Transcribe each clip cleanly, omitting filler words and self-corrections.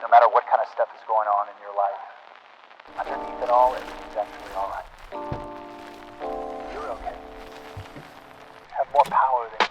no matter what kind of stuff is going on in your life, underneath it all, everything's actually all right. You're okay. You have more power than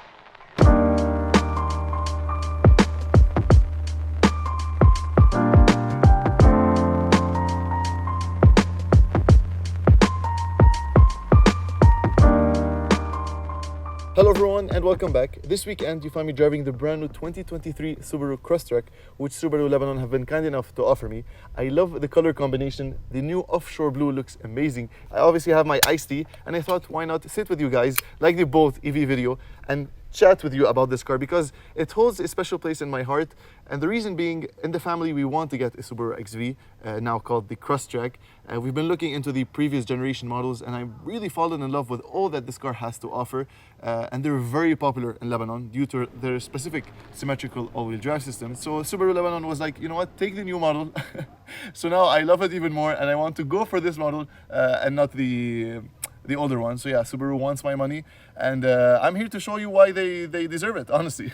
Hello everyone and welcome back. This weekend you find me driving the brand new 2023 Subaru Crosstrek, which Subaru Lebanon have been kind enough to offer me. I love the color combination. The new offshore blue looks amazing. I obviously have my iced tea and I thought why not sit with you guys like the both EV video and chat with you about this car because it holds a special place in my heart. And the reason being, in the family we want to get a Subaru XV, now called the Crosstrek. We've been looking into the previous generation models and I've really fallen in love with all that this car has to offer. And they're very popular in Lebanon due to their specific symmetrical all-wheel drive system. So Subaru Lebanon was like, you know what, take the new model. So now I love it even more and I want to go for this model and not the older one. So yeah, Subaru wants my money and I'm here to show you why they deserve it, honestly.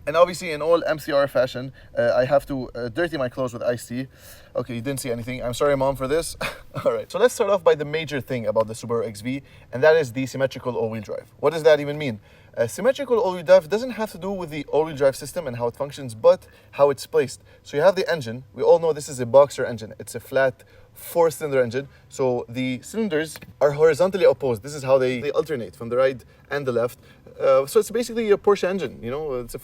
And obviously in all MCR fashion, I have to dirty my clothes with iced tea. Okay, you didn't see anything. I'm sorry, Mom, for this. All right, so let's start off by the major thing about the Subaru XV, and that is the symmetrical all-wheel drive. What does that even mean? Symmetrical all-wheel drive doesn't have to do with the all-wheel drive system and how it functions, but how it's placed. So you have the engine. We all know this is a boxer engine. It's a flat four-cylinder engine, so the cylinders are horizontally opposed. This is how they alternate from the right and the left. So it's basically a Porsche engine, you know. It's a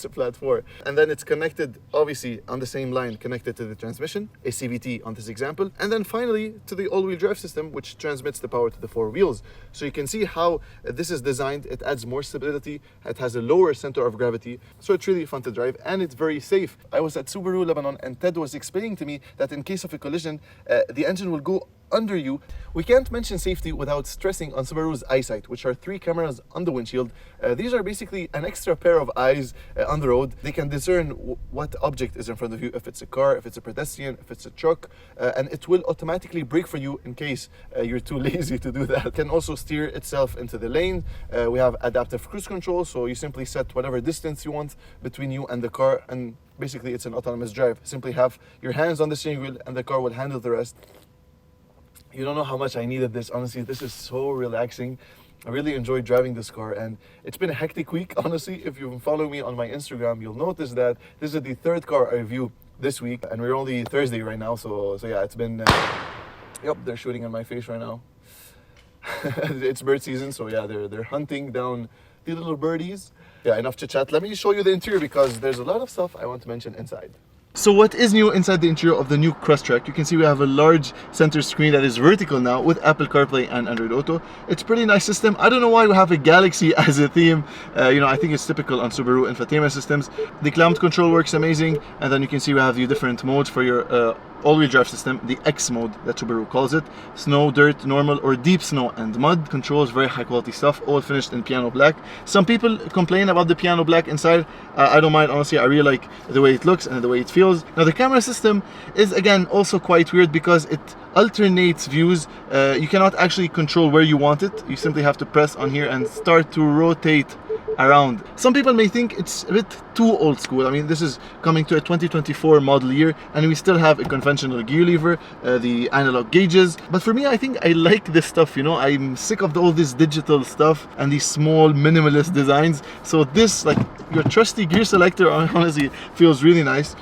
flat four, and then it's connected, obviously, on the same line, connected to the transmission, a CVT on this example, and then finally to the all-wheel drive system, which transmits the power to the four wheels. So you can see how this is designed. It adds more stability. It has a lower center of gravity, so it's really fun to drive and it's very safe. I was at Subaru Lebanon and Ted was explaining to me that in case of a collision, the engine will go under you. We can't mention safety without stressing on Subaru's EyeSight, which are 3 cameras on the windshield. These are basically an extra pair of eyes on the road. They can discern what object is in front of you, if it's a car, if it's a pedestrian, if it's a truck, and it will automatically brake for you in case you're too lazy to do that. It can also steer itself into the lane. We have adaptive cruise control, so you simply set whatever distance you want between you and the car, and basically it's an autonomous drive. Simply have your hands on the steering wheel and the car will handle the rest. You don't know how much I needed this, honestly. This is so relaxing. I really enjoyed driving this car and it's been a hectic week, honestly. If you follow me on my Instagram, you'll notice that this is the 3rd car I review this week and we're only Thursday right now. So yeah, it's been, yep, they're shooting on my face right now. It's bird season, so yeah, they're hunting down the little birdies. Yeah, enough chit chat. Let me show you the interior because there's a lot of stuff I want to mention inside. So what is new inside the interior of the new Crosstrek? You can see we have a large center screen that is vertical now with Apple CarPlay and Android Auto. It's a pretty nice system. I don't know why we have a Galaxy as a theme. You know, I think it's typical on Subaru infotainment systems. The climate control works amazing, and then you can see we have the different modes for your all-wheel drive system, the X mode that Subaru calls it. Snow, dirt, normal, or deep snow and mud. Controls, very high quality stuff, all finished in piano black. Some people complain about the piano black inside. I don't mind, honestly. I really like the way it looks and the way it feels. Now the camera system is again also quite weird because it alternates views. You cannot actually control where you want it. You simply have to press on here and start to rotate around. Some people may think it's a bit too old school. I mean, this is coming to a 2024 model year and we still have a conventional gear lever, the analog gauges. But for me, I think I like this stuff, you know. I'm sick of all this digital stuff and these small minimalist designs. So this, like your trusty gear selector, honestly feels really nice.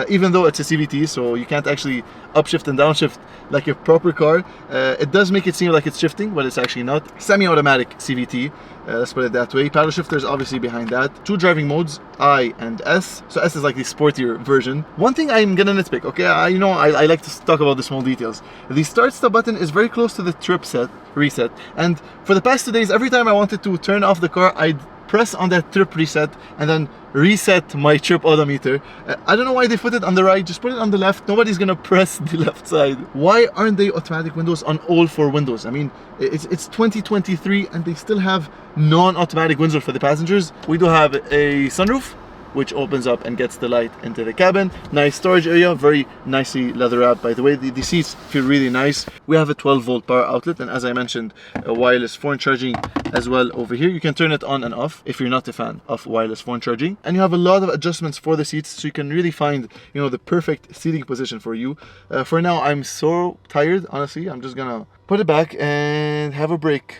Even though it's a CVT, so you can't actually upshift and downshift like a proper car. It does make it seem like it's shifting, but it's actually not. Semi-automatic CVT, let's put it that way. Paddle shifters obviously behind that. 2 driving modes, I and S. So S is like the sportier version. One thing I'm gonna nitpick, okay? I like to talk about the small details. The start-stop button is very close to the trip reset, and for the past 2 days, every time I wanted to turn off the car, I'd press on that trip reset and then reset my trip odometer. I don't know why they put it on the right. Just put it on the left. Nobody's gonna press the left side. Why aren't they automatic windows on all 4 windows? I mean, it's 2023 and they still have non-automatic windows for the passengers. We do have a sunroof, which opens up and gets the light into the cabin. Nice storage area, very nicely leather wrapped, by the way. The seats feel really nice. We have a 12-volt power outlet, and as I mentioned, a wireless phone charging as well over here. You can turn it on and off if you're not a fan of wireless phone charging. And you have a lot of adjustments for the seats, so you can really find, you know, the perfect seating position for you. For now, I'm so tired, honestly. I'm just gonna put it back and have a break.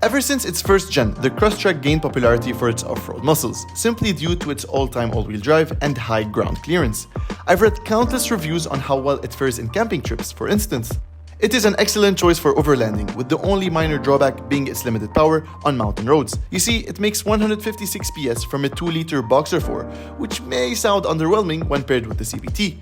Ever since its first gen, the Crosstrek gained popularity for its off-road muscles, simply due to its all-time all-wheel drive and high ground clearance. I've read countless reviews on how well it fares in camping trips, for instance. It is an excellent choice for overlanding, with the only minor drawback being its limited power on mountain roads. You see, it makes 156 PS from a 2-liter Boxer 4, which may sound underwhelming when paired with the CVT.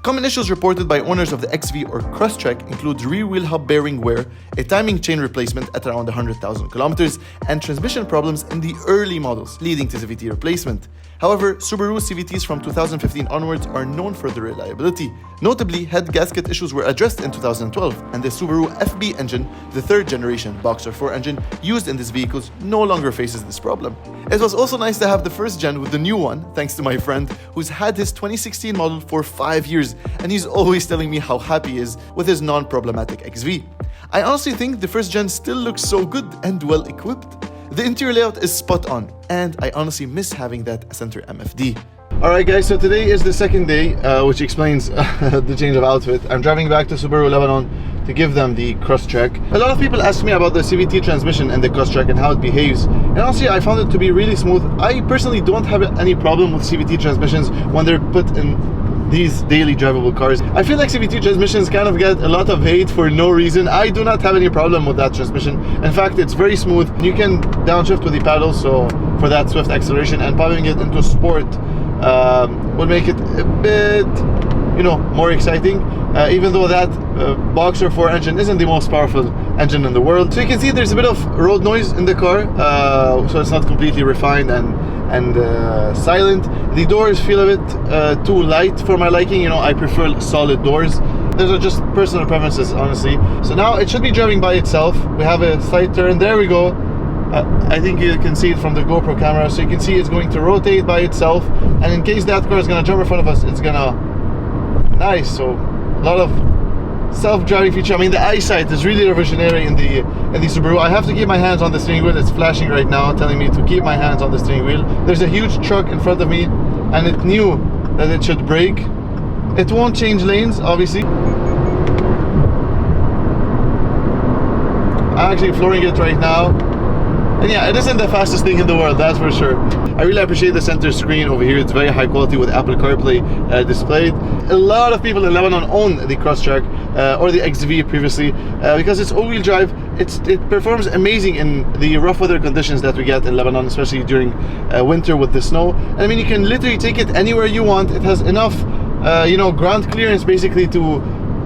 Common issues reported by owners of the XV or Crosstrek include rear-wheel hub bearing wear, a timing chain replacement at around 100,000 kilometers, and transmission problems in the early models, leading to CVT replacement. However, Subaru CVTs from 2015 onwards are known for their reliability. Notably, head gasket issues were addressed in 2012, and the Subaru FB engine, the third generation Boxer 4 engine used in these vehicles, no longer faces this problem. It was also nice to have the first gen with the new one, thanks to my friend, who's had his 2016 model for 5 years, and he's always telling me how happy he is with his non-problematic XV. I honestly think the first gen still looks so good and well equipped. The interior layout is spot on, and I honestly miss having that center MFD. Alright guys, so today is the second day, which explains the change of outfit. I'm driving back to Subaru Lebanon to give them the Crosstrek. A lot of people ask me about the CVT transmission and the Crosstrek and how it behaves, and honestly I found it to be really smooth. I personally don't have any problem with CVT transmissions when they're put in these daily drivable cars. I feel like CVT transmissions kind of get a lot of hate for no reason. I do not have any problem with that transmission. In fact, it's very smooth. You can downshift with the paddles, so for that swift acceleration, and popping it into sport will make it a bit, you know, more exciting, even though that Boxer 4 engine isn't the most powerful engine in the world. So you can see there's a bit of road noise in the car, so it's not completely refined and silent. The doors feel a bit too light for my liking. You know, I prefer solid doors. Those are just personal preferences, honestly. So now it should be driving by itself. We have a side turn. There we go. I think you can see it from the GoPro camera, so you can see it's going to rotate by itself, and in case that car is going to jump in front of us, it's gonna nice. So a lot of self-driving feature. I mean, the EyeSight is really revolutionary in the Subaru. I have to keep my hands on the steering wheel. It's flashing right now, telling me to keep my hands on the steering wheel. There's a huge truck in front of me, and it knew that it should brake. It won't change lanes, obviously. I'm actually flooring it right now. And yeah, it isn't the fastest thing in the world, that's for sure. I really appreciate the center screen over here. It's very high quality with Apple CarPlay displayed. A lot of people in Lebanon own the Crosstrek or the XV previously because it's all-wheel drive. It performs amazing in the rough weather conditions that we get in Lebanon, especially during winter with the snow. And I mean, you can literally take it anywhere you want. It has enough, you know, ground clearance basically to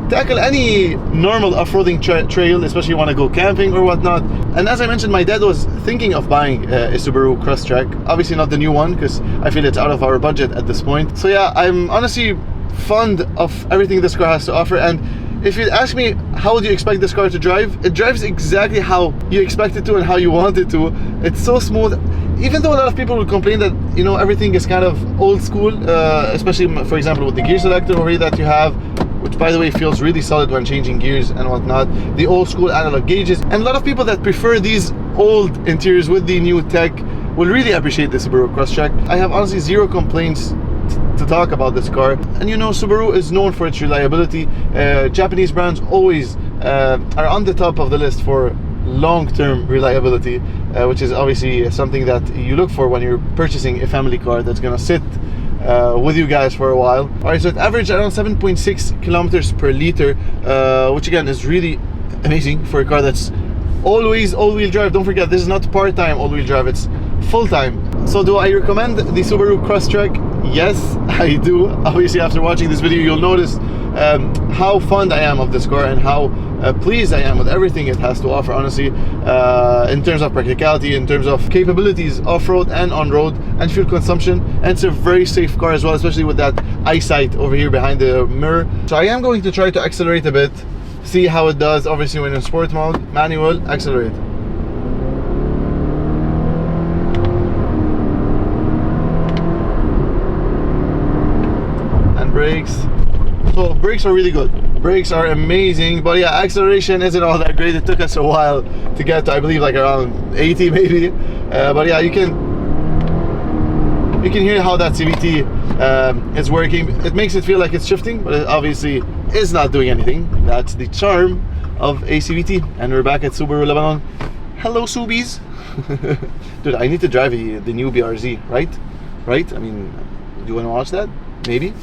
tackle any normal off-roading trail, especially if you want to go camping or whatnot. And as I mentioned, my dad was thinking of buying a Subaru Crosstrek. Obviously not the new one, because I feel it's out of our budget at this point. So yeah, I'm honestly fond of everything this car has to offer. And if you ask me how would you expect this car to drive, it drives exactly how you expect it to and how you want it to. It's so smooth. Even though a lot of people will complain that, you know, everything is kind of old school, especially for example with the gear selector over here that you have, which by the way feels really solid when changing gears and whatnot, the old school analog gauges, and a lot of people that prefer these old interiors with the new tech will really appreciate the Subaru Crosstrek. I have honestly zero complaints to talk about this car. And you know, Subaru is known for its reliability. Japanese brands always are on the top of the list for long-term reliability, which is obviously something that you look for when you're purchasing a family car that's gonna sit with you guys for a while. Alright, so it averaged around 7.6 kilometers per liter, which again is really amazing for a car that's always all-wheel drive. Don't forget, this is not part-time all-wheel drive, it's full-time. So do I recommend the Subaru Crosstrek? Yes, I do. Obviously, after watching this video, you'll notice how fond I am of this car and how pleased I am with everything it has to offer, honestly, in terms of practicality, in terms of capabilities off-road and on-road, and fuel consumption. And it's a very safe car as well, especially with that EyeSight over here behind the mirror. So I am going to try to accelerate a bit, see how it does. Obviously when in sport mode, manual, accelerate. brakes. So brakes are really good. Brakes are amazing, but yeah, acceleration isn't all that great. It took us a while to get to, I believe, like around 80 maybe. But yeah, you can hear how that CVT is working. It makes it feel like it's shifting, but it obviously is not doing anything. That's the charm of a CVT. And we're back at Subaru Lebanon. Hello, Subies. Dude, I need to drive the new BRZ, right? I mean, do you want to watch that? Maybe.